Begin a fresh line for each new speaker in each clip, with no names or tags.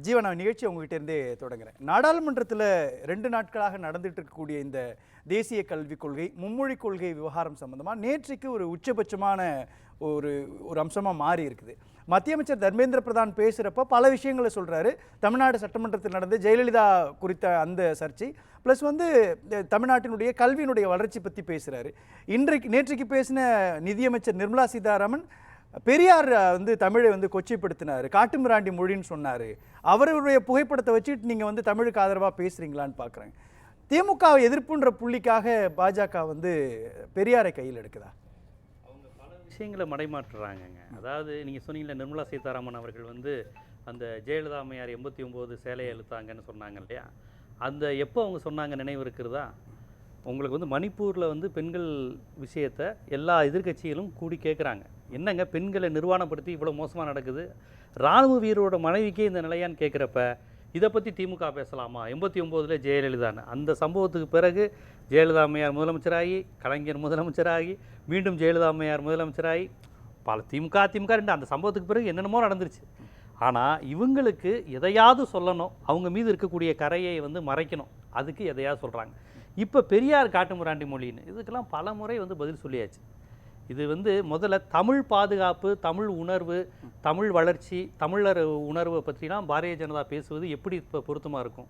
ஜீவனா நிகழ்ச்சி உங்ககிட்ட இருந்தே தொடங்குறேன். நாடாளுமன்றத்தில் 2 நாட்களாக நடந்துட்டு இருக்கக்கூடிய இந்த தேசிய கல்விக் கொள்கை, மும்மொழி கொள்கை விவகாரம் சம்பந்தமாக நேற்றைக்கு ஒரு உச்சபட்சமான ஒரு ஒரு அம்சமாக மாறி இருக்குது. மத்திய அமைச்சர் தர்மேந்திர பிரதான் பேசுகிறப்ப பல விஷயங்களை சொல்கிறாரு. தமிழ்நாடு சட்டமன்றத்தில் நடந்த ஜெயலலிதா குறித்த அந்த சர்ச்சை, ப்ளஸ் தமிழ்நாட்டினுடைய கல்வியினுடைய வளர்ச்சி பற்றி பேசுகிறாரு. நேற்றைக்கு பேசின நிதியமைச்சர் நிர்மலா சீதாராமன் பெரியார் தமிழை கொச்சைப்படுத்தினார், காட்டுமிராண்டி மொழின்னு சொன்னார். அவருடைய புகைப்படத்தை வச்சுட்டு நீங்கள் தமிழுக்கு ஆதரவாக பேசுகிறீங்களான்னு பார்க்குறேன். திமுக எதிர்ப்புன்ற புள்ளிக்காக பாஜக பெரியாரை கையில் எடுக்குதா?
அவங்க பல விஷயங்களை மடைமாற்றுறாங்கங்க. அதாவது நீங்கள் சொன்னீங்களே, நிர்மலா சீதாராமன் அவர்கள் அந்த ஜெயலலிதா அம்மையார் 89 சேலையை இழுத்தாங்கன்னு சொன்னாங்க இல்லையா? அந்த எப்போ அவங்க சொன்னாங்க நினைவு இருக்கிறதா? உங்களுக்கு மணிப்பூரில் பெண்கள் விஷயத்தை எல்லா எதிர்கட்சிகளும் கூடி கேட்குறாங்க. என்னங்க பெண்களை நிர்வாணப்படுத்தி இவ்வளோ மோசமாக நடக்குது, இராணுவ வீரரோட மனைவிக்கே இந்த நிலையான்னு கேட்குறப்ப இதை பற்றி திமுக பேசலாமா? 89 ஜெயலலிதான்னு அந்த சம்பவத்துக்கு பிறகு ஜெயலலிதா அம்மையார் முதலமைச்சராகி, கலைஞர் முதலமைச்சராகி, மீண்டும் ஜெயலலிதா அம்மையார் முதலமைச்சராகி, பல திமுக 2 அந்த சம்பவத்துக்கு பிறகு என்னென்னமோ நடந்துருச்சு. ஆனால் இவங்களுக்கு எதையாவது சொல்லணும், அவங்க மீது இருக்கக்கூடிய கரையை மறைக்கணும், அதுக்கு எதையாவது சொல்கிறாங்க. இப்போ பெரியார் காட்டுமிராண்டி மொழின்னு இதுக்கெல்லாம் பல முறை பதில் சொல்லியாச்சு. இது முதல்ல தமிழ் பாதுகாப்பு, தமிழ் உணர்வு, தமிழ் வளர்ச்சி, தமிழர் உணர்வை பற்றிலாம் பாரதிய ஜனதா பேசுவது எப்படி இப்போ பொருத்தமாக இருக்கும்?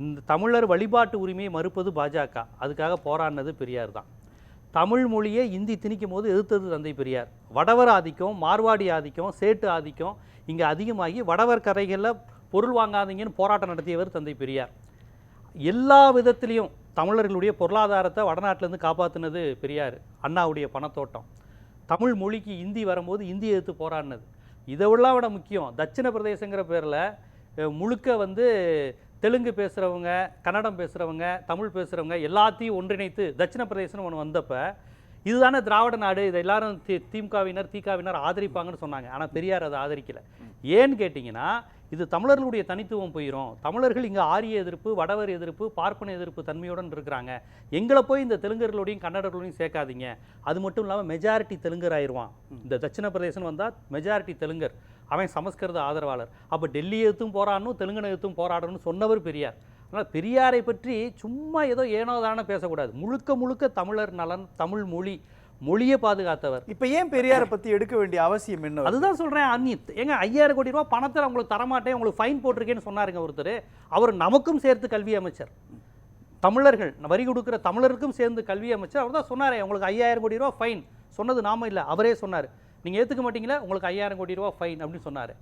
இந்த தமிழர் வழிபாட்டு உரிமையை மறுப்பது பாஜக, அதுக்காக போராடினது பெரியார் தான். தமிழ் மொழியை இந்தி திணிக்கும் போது எதிர்த்தது தந்தை பெரியார். வடவர் ஆதிக்கம், மார்வாடி ஆதிக்கம், சேட்டு ஆதிக்கம் இங்கே அதிகமாகி வடவர் கரைகளில் பொருள் வாங்காதீங்கன்னு போராட்டம் நடத்தியவர் தந்தை பெரியார். எல்லா விதத்திலையும் தமிழர்களுடைய பொருளாதாரத்தை வடநாட்டிலேருந்து காப்பாற்றினது பெரியார். அண்ணாவுடைய பணத்தோட்டம். தமிழ் மொழிக்கு இந்தி வரும்போது இந்தியை எதிர்த்து போராடினது. இதை விட முக்கியம், தட்சிண பிரதேசங்கிற பேரில் முழுக்க தெலுங்கு பேசுகிறவங்க, கன்னடம் பேசுகிறவங்க, தமிழ் பேசுகிறவங்க எல்லாத்தையும் ஒன்றிணைத்து தட்சிண பிரதேசம்னு ஒன்று வந்தப்போ இதுதானே திராவிட நாடு, இதை எல்லாரும் திமுகவினர் திகாவினர் ஆதரிப்பாங்கன்னு சொன்னாங்க. ஆனால் பெரியார் அதை ஆதரிக்கலை. ஏன்னு கேட்டிங்கன்னா, இது தமிழர்களுடைய தனித்துவம் போயிடும். தமிழர்கள் இங்கே ஆரிய எதிர்ப்பு, வடவர் எதிர்ப்பு, பார்ப்பன எதிர்ப்பு தன்மையுடன் இருக்கிறாங்க. எங்களை போய் இந்த தெலுங்கர்களோடையும் கன்னடர்களோடையும் சேர்க்காதீங்க. அது மட்டும் இல்லாமல் மெஜாரிட்டி தெலுங்கர் ஆயிடுவான். இந்த தட்சிண பிரதேசம் வந்தால் மெஜாரிட்டி தெலுங்கர், அவன் சமஸ்கிருத ஆதரவாளர். அப்போ டெல்லி எதிர்த்தும் போராடணும், தெலுங்கனை எதிர்த்தும் போராடணும்னு சொன்னவர் பெரியார். ஆனால் பெரியாரை பற்றி சும்மா ஏதோ ஏனோதான பேசக்கூடாது. முழுக்க முழுக்க தமிழர் நலன், தமிழ் மொழி, மொழியை பாதுகாத்தவர். இப்போ ஏன் பெரியாரை பற்றி எடுக்க வேண்டிய அவசியம் என்ன? அதுதான் சொல்கிறேன். ஏங்க 5000 கோடி ரூபா பணத்தை உங்களுக்கு தரமாட்டேன், உங்களுக்கு ஃபைன் போட்டிருக்கேன்னு சொன்னாருங்க ஒருத்தர். அவர் நமக்கும் சேர்த்து கல்வி அமைச்சர், தமிழர்கள் வரி கொடுக்குற தமிழருக்கும் சேர்ந்து கல்வி அமைச்சர். அவர் தான் சொன்னார், உங்களுக்கு 5000 கோடி ரூபா ஃபைன். சொன்னது நாம இல்லை, அவரே சொன்னார். நீங்கள் ஏற்றுக்க மாட்டீங்களா, உங்களுக்கு 5000 கோடி ரூபா ஃபைன் அப்படின்னு சொன்னார்.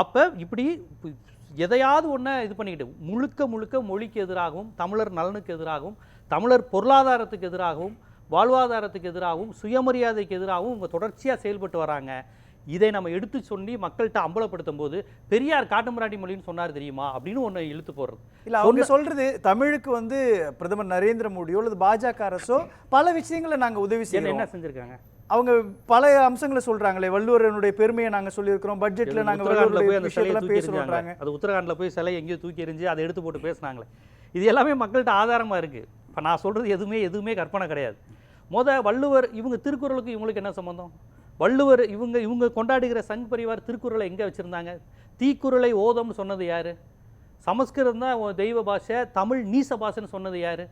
அப்போ இப்படி எதையாவது ஒன்று இது பண்ணிக்கிட்டு முழுக்க முழுக்க மொழிக்கு எதிராகவும், தமிழர் நலனுக்கு எதிராகவும், தமிழர் பொருளாதாரத்துக்கு எதிராகவும், வாழ்வாதாரத்துக்கு எதிராகவும், சுயமரியாதைக்கு எதிராகவும் இவங்க தொடர்ச்சியாக செயல்பட்டு வராங்க. இதை நம்ம எடுத்து சொல்லி மக்கள்கிட்ட அம்பலப்படுத்தும் போது பெரியார் காட்டுமிராண்டி மொழின்னு சொன்னார் தெரியுமா அப்படின்னு ஒன்று இழுத்து போடுறது
இல்லை. அவங்க சொல்கிறது தமிழுக்கு பிரதமர் நரேந்திர மோடியோ அல்லது பாஜக அரசோ பல விஷயங்களை நாங்கள் உதவி செய்யணும்.
என்ன செஞ்சுருக்காங்க?
அவங்க பல அம்சங்களை சொல்றாங்களே, வள்ளுவரனுடைய பெருமையை நாங்க சொல்லியிருக்கிறோம், பட்ஜெட்ல நாங்க பேசுறாங்க.
அது உத்தரகாண்ட்ல போய் சிலை எங்கேயோ தூக்கி எறிஞ்சு அதை எடுத்து போட்டு பேசுனாங்களே, இது எல்லாமே மக்கள்கிட்ட ஆதாரமா இருக்கு. இப்போ நான் சொல்றது எதுவுமே கற்பனை கிடையாது. வள்ளுவர், இவங்க திருக்குறளுக்கு இவங்களுக்கு என்ன சம்பந்தம்? வள்ளுவர் இவங்க கொண்டாடுகிற சங் பரிவார் திருக்குறளை எங்கே வச்சுருந்தாங்க? தீக்குறளை ஓதம்னு சொன்னது யார்? சமஸ்கிருதம் தான் தெய்வ பாஷை, தமிழ் நீச பாஷைன்னு சொன்னது யார்?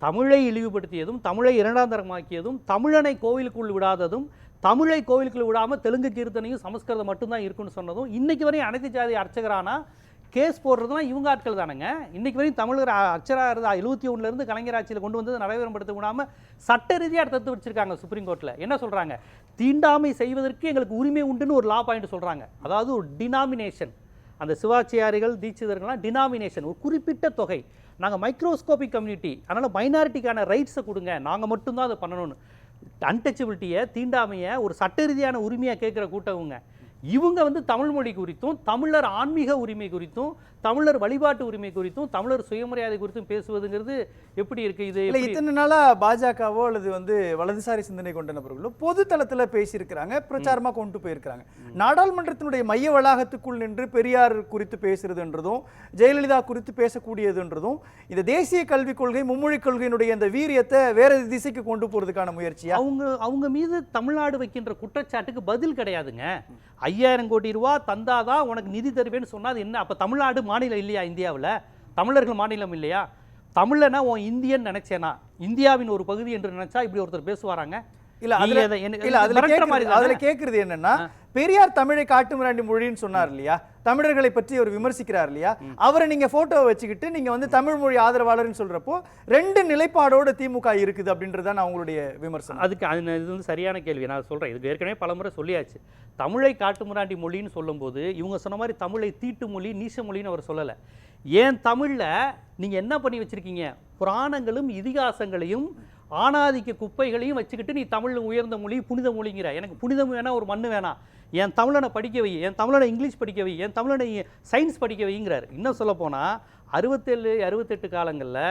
தமிழை இழிவுபடுத்தியதும், தமிழை இரண்டாம் தரமாக்கியதும், தமிழனை கோவிலுக்குள் விடாததும், தமிழை கோவிலுக்குள் விடாமல் தெலுங்கு கீர்த்தனையும் சமஸ்கிருதம் மட்டும்தான் இருக்குன்னு சொன்னதும், இன்றைக்கு வரையும் அனைத்து ஜாதி அர்ச்சகரானா கேஸ் போடுறதுலாம் இவங்க ஆட்கள் தானுங்க. இன்றைக்கு வரையும் தமிழர் அர்ச்சராக இருந்தால் 71லேருந்து கலைஞர் ஆட்சியில் கொண்டு வந்தது நடைமுறைப்படுத்த விடாமல் சட்ட ரீதியாக தடுத்து வச்சிருக்காங்க சுப்ரீம் கோர்ட்டில். என்ன சொல்கிறாங்க? தீண்டாமை செய்வதற்கு எங்களுக்கு உரிமை உண்டுன்னு ஒரு லா பாயிண்ட் சொல்கிறாங்க. அதாவது ஒரு டினாமினேஷன், அந்த சிவாச்சியாரிகள் தீட்சிதர்கள்லாம் டினாமினேஷன், ஒரு குறிப்பிட்ட தொகை. நாங்கள் மைக்ரோஸ்கோபிக் கம்யூனிட்டி, அதனால் மைனாரிட்டிக்கான ரைட்ஸை கொடுங்க, நாங்கள் மட்டும்தான் அதை பண்ணணும்னு. அன்டச்சபிலிட்டியை, தீண்டாமையை ஒரு சட்ட ரீதியான உரிமையாக கேட்குற கூட்டவங்க. இவங்க தமிழ் மொழி குறித்தும், தமிழர் ஆன்மீக உரிமை குறித்தும், தமிழர் வழிபாட்டு உரிமை குறித்தும், தமிழர் சுயமரியாதை குறித்தும் பேசுவதுங்கிறது எப்படி இருக்கு? இது
இல்லை, இத்தனை நாளா பாஜகவோ அல்லது வலதுசாரி சிந்தனை கொண்ட நபர்களோ பொது தளத்தில் பேசியிருக்கிறாங்க, பிரச்சாரமாக கொண்டு போயிருக்கிறாங்க. நாடாளுமன்றத்தினுடைய மைய வளாகத்துக்குள் நின்று பெரியார் குறித்து பேசுறதுன்றதும், ஜெயலலிதா குறித்து பேசக்கூடியதுன்றதும் இந்த தேசிய கல்விக் கொள்கை, மும்மொழி கொள்கையினுடைய இந்த வீரியத்தை வேற திசைக்கு கொண்டு போறதுக்கான முயற்சியா?
அவங்க மீது தமிழ்நாடு வைக்கின்ற குற்றச்சாட்டுக்கு பதில் கிடையாதுங்க. 5000 கோடி ரூபா தந்தாதான் உனக்கு நிதி தருவேன்னு சொன்னா அது என்ன? அப்போ தமிழ்நாடு மாநிலம் இல்லையா? இந்தியாவில் தமிழர்கள் மாநிலம் இல்லையா? தமிழனா உன் இந்தியன் நினைச்சேனா, இந்தியாவின் ஒரு பகுதி என்று நினைச்சா இப்படி ஒருத்தர் பேசுவாராங்க?
இல்ல அதுல கேக்குறது என்னன்னா, பெரியார் தமிழை காட்டுமிராண்டி மொழின்னு சொன்னார் இல்லையா, தமிழர்களை பற்றி அவர் விமர்சிக்கிறார் இல்லையா, அவரை நீங்க போட்டோ வச்சுக்கிட்டு நீங்க வந்து தமிழ் மொழி ஆதரவாளர்னு சொல்றப்போ 2 நிலைப்பாடோட திமுக இருக்குது அப்படின்றதான் அவங்களுடைய விமர்சனம்.
அதுக்கு இது வந்து சரியான கேள்வி. நான் சொல்றேன், இதுக்கு ஏற்கனவே பலமுறை சொல்லியாச்சு. தமிழை காட்டுமிராண்டி மொழின்னு சொல்லும்போது இவங்க சொன்ன மாதிரி தமிழை தீட்டு மொழி நீச மொழின்னு அவர் சொல்லலை. ஏன் தமிழ்ல நீங்க என்ன பண்ணி வச்சிருக்கீங்க? புராணங்களும் இதிகாசங்களையும் ஆணாதிக்க குப்பைகளையும் வச்சுக்கிட்டு நீ தமிழ் உயர்ந்த மொழி புனித மொழிங்கிற. எனக்கு புனிதம் வேணா, ஒரு மண்ணு வேணாம், என் தமிழனை படிக்க வை, என் தமிழனை இங்கிலீஷ் படிக்க வை, என் தமிழனை சயின்ஸ் படிக்க வைங்கிறார். இன்னும் சொல்ல போனால் 67, 68 காலங்களில்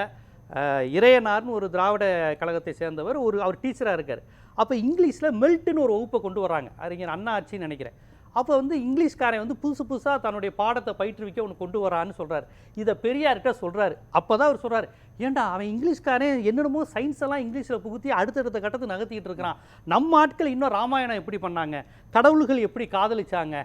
இறையனார்னு ஒரு திராவிட கழகத்தை சேர்ந்தவர், அவர் டீச்சராக இருக்கார். அப்போ இங்கிலீஷில் மெல்ட்டுன்னு ஒரு வகுப்பை கொண்டு வராங்க, அறிஞர் அண்ணா ஆட்சின்னு நினைக்கிறேன். அப்போ வந்து இங்கிலீஷ்காரன் வந்து புதுசாக தன்னுடைய பாடத்தை பயிற்றுவிக்க ஒன்று கொண்டு வரான்னு சொல்கிறார். இதை பெரியார்கிட்ட சொல்கிறாரு. அப்போ தான் அவர் சொல்கிறார், ஏன்டா அவன் இங்கிலீஷ்காரன் என்னென்னமோ சயின்ஸ் எல்லாம் இங்கிலீஷில் புகுத்தி அடுத்தடுத்த கட்டத்தை நகர்த்திக்கிட்டு இருக்கிறான். நம்ம ஆட்கள் இன்னும் ராமாயணம் எப்படி பண்ணாங்க, கடவுள்கள் எப்படி காதலிச்சாங்க,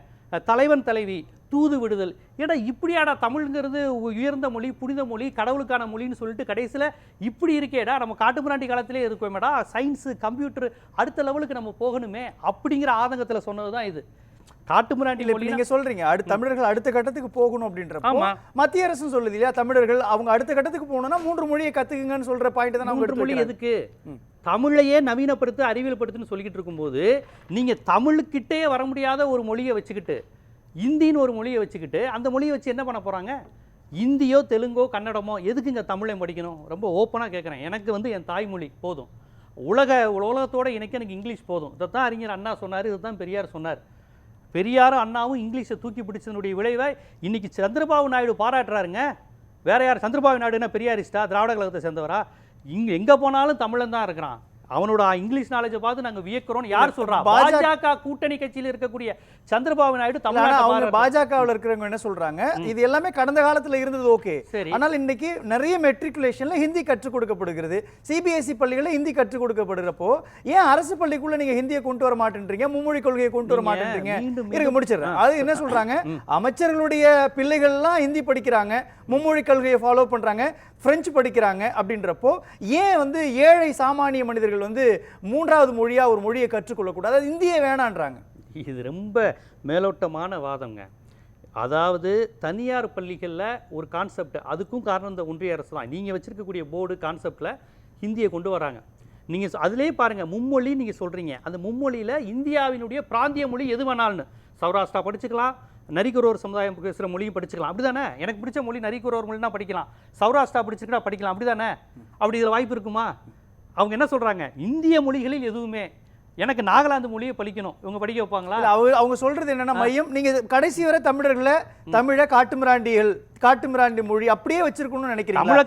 தலைவன் தலைவி தூது விடுதல், ஏடா இப்படியாடா தமிழ்ங்கிறது உயர்ந்த மொழி புனித மொழி கடவுளுக்கான மொழின்னு சொல்லிட்டு கடைசியில் இப்படி இருக்கேடா, நம்ம காட்டுமிராண்டி காலத்திலே இருக்கோமேடா, சயின்ஸு கம்ப்யூட்டர் அடுத்த லெவலுக்கு நம்ம போகணுமே அப்படிங்கிற ஆதங்கத்தில் சொன்னது தான் இது. காட்டுமிராண்டி
நீங்க சொல்றீங்க தமிழர்கள் அடுத்த கட்டத்துக்கு போகணும் அப்படின்றப்ப மத்திய அரசு சொல்லுது இல்லையா, தமிழர்கள் அவங்க அடுத்த கட்டத்துக்கு போகணும்னா 3 மொழியை கத்துக்குங்கன்னு சொல்ற பாயிண்ட் தான்.
3 மொழி எதுக்கு? தமிழையே நவீனப்படுத்து அறிவியல்படுத்துன்னு சொல்லிக்கிட்டு இருக்கும்போது நீங்க தமிழுக்கிட்டே வர முடியாத ஒரு மொழியை வச்சுக்கிட்டு, இந்தின்னு ஒரு மொழியை வச்சுக்கிட்டு அந்த மொழியை வச்சு என்ன பண்ண போறாங்க? இந்தியோ தெலுங்கோ கன்னடமோ எதுக்குங்க தமிழை படிக்கணும்? ரொம்ப ஓப்பனாக கேட்குறேன். எனக்கு வந்து என் தாய்மொழி போதும், உலகத்தோட எனக்கு இங்கிலீஷ் போதும். இதைத்தான் அறிஞர் அண்ணா சொன்னார், இதுதான் பெரியார் சொன்னார். பெரியாரும் அண்ணாவும் இங்கிலீஷை தூக்கி பிடிச்சதனுடைய விளைவை இன்னைக்கு சந்திரபாபு நாயுடு பாராட்டுறாருங்க. வேற யார்? சந்திரபாபு நாயுடுனா பெரியாரிஸ்டா, திராவிட கழகத்தை சேர்ந்தவரா? எங்கே போனாலும் தமிழன் தான் இருக்கிறான். அவனோட இங்கிலீஷ் நாலேஜை பார்த்து நாங்கள் வியக்கிறோம். யார் சொல்றா? பாஜக கூட்டணி கட்சியில் இருக்கக்கூடிய சந்திரபாபு நாயுடு தமிழ்நாடு.
பாஜகவில் இருக்கிறவங்க என்ன சொல்றாங்க, இது எல்லாமே கடந்த காலத்துல இருந்தது, ஓகே, ஆனால் இன்னைக்கு நிறைய மெட்ரிகுலேஷன்ல ஹிந்தி கற்றுக் கொடுக்கப்படுகிறது, சிபிஎஸ்இ பள்ளிகளில் ஹிந்தி கற்றுக் கொடுக்கப்படுறப்போ ஏன் அரசு பள்ளிக்குள்ள நீங்க ஹிந்தியை கொண்டு வர மாட்டேன்றீங்க, மும்மொழி கொள்கையை கொண்டு வர மாட்டேன்றீங்க? இருங்க முடிச்சிடுறேன். அது என்ன சொல்றாங்க, அமைச்சர்களுடைய பிள்ளைகள்லாம் ஹிந்தி படிக்கிறாங்க, மும்மொழி கொள்கையை ஃபாலோ பண்றாங்க, பிரெஞ்சு படிக்கிறாங்க. அப்படின்றப்போ ஏன் வந்து ஏழை சாமானிய மனிதர்கள் வந்து 3வது மொழியா ஒரு மொழியை கற்றுக்கொள்ளக்கூடாது, இந்திய வேணான்றாங்க?
இது ரொம்ப மேலோட்டமான வாதங்க. அதாவது தனியார் பள்ளிகளில் ஒரு கான்செப்ட், அதுக்கும் காரணம் இந்த ஒன்றிய அரசு தான். நீங்கள் வச்சிருக்கக்கூடிய போர்டு கான்செப்டில் ஹிந்தியை கொண்டு வராங்க. நீங்கள் அதிலே பாருங்கள், மும்மொழி நீங்கள் சொல்கிறீங்க, அந்த மும்மொழியில் இந்தியாவினுடைய பிராந்திய மொழி எது வேணாலும், சௌராஷ்டிரா படிச்சுக்கலாம், நரிக்குறவர் சமுதாயம் பேசுகிற மொழியும் படிச்சுக்கலாம், அப்படி தானே? எனக்கு பிடிச்ச மொழி நரிக்குறவர் மொழினா படிக்கலாம், சௌராஷ்டிரா பிடிச்சிக்கிட்டா படிக்கலாம், அப்படி தானே? அப்படி இதில் வாய்ப்பு இருக்குமா? அவங்க என்ன சொல்கிறாங்க, இந்திய மொழிகளில் எதுவுமே எனக்கு நாகாலாந்து மொழியை படிக்கணும், இவங்க படிக்க வைப்பாங்களா?
அவங்க சொல்றது என்னன்னா, மையம் நீங்க கடைசி வரை தமிழர்களை தமிழை காட்டுமிராண்டி மொழி அப்படியே வச்சிருக்கணும்னு நினைக்கிறீங்க?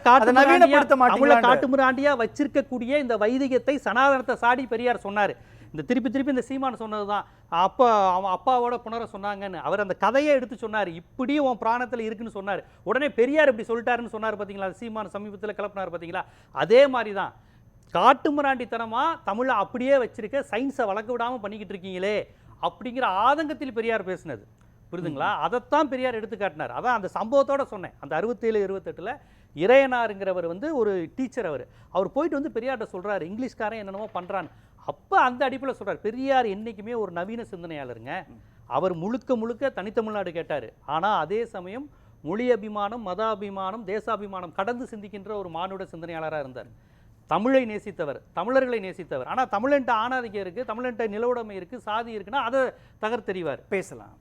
தமிழை காட்டுமிராண்டியா வச்சிருக்கக்கூடிய இந்த வைதிகத்தை சனாதனத்தை சாடி பெரியார் சொன்னார். இந்த திருப்பி இந்த சீமான் சொன்னதுதான், அவன் அப்பாவோட புணர சொன்னாங்கன்னு அவர் அந்த கதையை எடுத்து சொன்னார். இப்படியும் உன் பிராணத்தில் இருக்குன்னு சொன்னார். உடனே பெரியார் இப்படி சொல்லிட்டாருன்னு சொன்னார் பார்த்தீங்களா? சீமான் சமீபத்தில் கிளப்பினார் பார்த்தீங்களா? அதே மாதிரி தான் காட்டுமிராண்டித்தனமா தமிழை அப்படியே வச்சிருக்க, சயின்ஸை வளர்க்க விடாமல் பண்ணிக்கிட்டு இருக்கீங்களே அப்படிங்கிற ஆதங்கத்தில் பெரியார் பேசினது, புரியுதுங்களா? அதைத்தான் பெரியார் எடுத்து காட்டினார். அதான் அந்த சம்பவத்தோட சொன்னேன். அந்த 67, 68 இறையனாருங்கிறவர் வந்து ஒரு டீச்சர், அவர் போயிட்டு வந்து பெரியார்கிட்ட சொல்றாரு, இங்கிலீஷ்காரன் என்னென்னமோ பண்றான்னு. அப்போ அந்த அடிப்பில் சொல்றார், பெரியார் என்றைக்குமே ஒரு நவீன சிந்தனையாளருங்க. அவர் முழுக்க தனித்தமிழ்நாடு கேட்டார். ஆனால் அதே சமயம் மொழி அபிமானம், மத அபிமானம், தேசாபிமானம் கடந்து சிந்திக்கின்ற ஒரு மானுட சிந்தனையாளராக இருந்தார். தமிழை நேசித்தவர், தமிழர்களை நேசித்தவர். ஆனால் தமிழன்ட்ட ஆணாதிக்கம் இருக்குது, தமிழன்ட்ட நிலவுடைமை இருக்குது, சாதி இருக்குன்னா அதை தகர்த்தெறிவார்.
பேசலாம்.